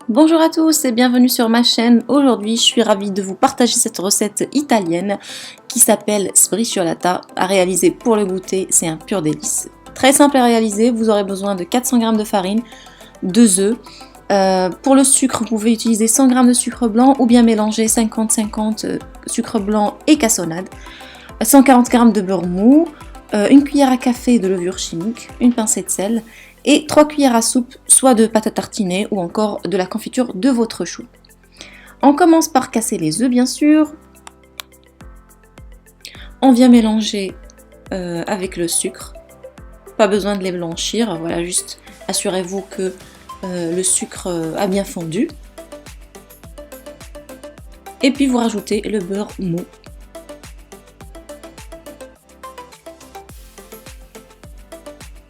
Bonjour à tous et bienvenue sur ma chaîne. Aujourd'hui, je suis ravie de vous partager cette recette italienne qui s'appelle sbriciolata. À réaliser pour le goûter, c'est un pur délice. Très simple à réaliser, vous aurez besoin de 400 g de farine, 2 œufs. Pour le sucre, vous pouvez utiliser 100 g de sucre blanc ou bien mélanger 50-50 sucre blanc et cassonade. 140 g de beurre mou, une cuillère à café de levure chimique, une pincée de sel et 3 cuillères à soupe soit de pâte à tartiner ou encore de la confiture de votre choix. On commence par casser les œufs bien sûr. On vient mélanger avec le sucre. Pas besoin de les blanchir, voilà, juste assurez-vous que le sucre a bien fondu. Et puis vous rajoutez le beurre mou.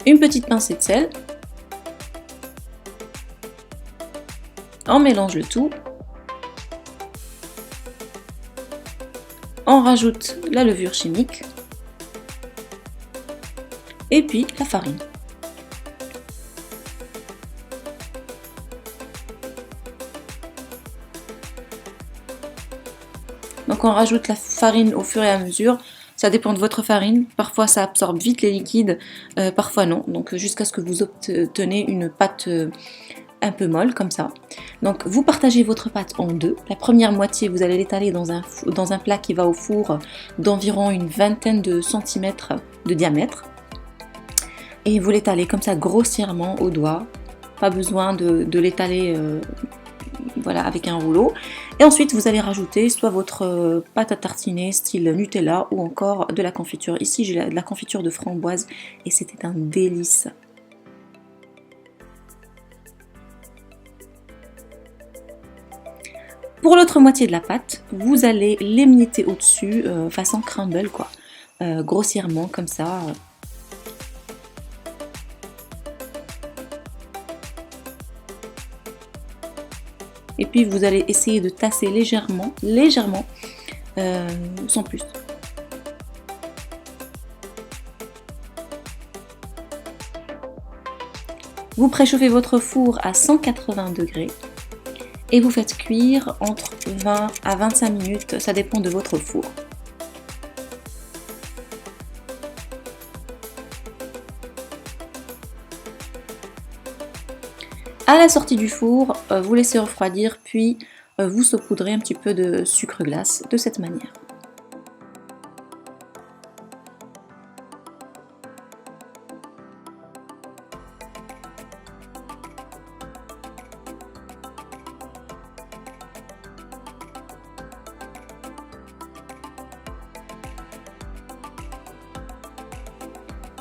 Une petite pincée de sel. On mélange le tout. On rajoute la levure chimique. Et puis la farine. Donc on rajoute la farine au fur et à mesure. Ça dépend de votre farine, parfois ça absorbe vite les liquides, parfois non, donc jusqu'à ce que vous obtenez une pâte un peu molle comme ça. Donc vous partagez votre pâte en deux, la première moitié vous allez l'étaler dans un plat qui va au four d'environ une vingtaine de centimètres de diamètre. Et vous l'étalez comme ça grossièrement au doigt, pas besoin de l'étaler voilà, avec un rouleau. Et ensuite vous allez rajouter soit votre pâte à tartiner style Nutella ou encore de la confiture. Ici j'ai de la confiture de framboise et c'était un délice. Pour l'autre moitié de la pâte, vous allez l'émietter au-dessus façon crumble quoi, grossièrement comme ça. Et puis vous allez essayer de tasser légèrement, sans plus. Vous préchauffez votre four à 180 degrés et vous faites cuire entre 20 à 25 minutes, ça dépend de votre four. À la sortie du four, vous laissez refroidir, puis vous saupoudrez un petit peu de sucre glace de cette manière.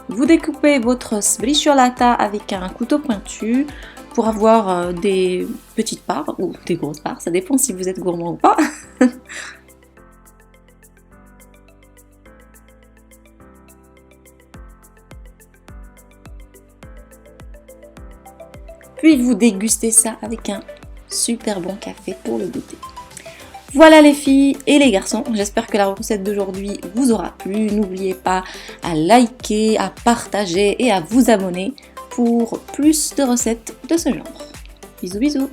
Vous découpez votre sbriciolata avec un couteau pointu pour avoir des petites parts ou des grosses parts, ça dépend si vous êtes gourmand ou pas. Puis vous dégustez ça avec un super bon café pour le goûter. Voilà les filles et les garçons, j'espère que la recette d'aujourd'hui vous aura plu. N'oubliez pas à liker, à partager et à vous abonner pour plus de recettes de ce genre. Bisous bisous.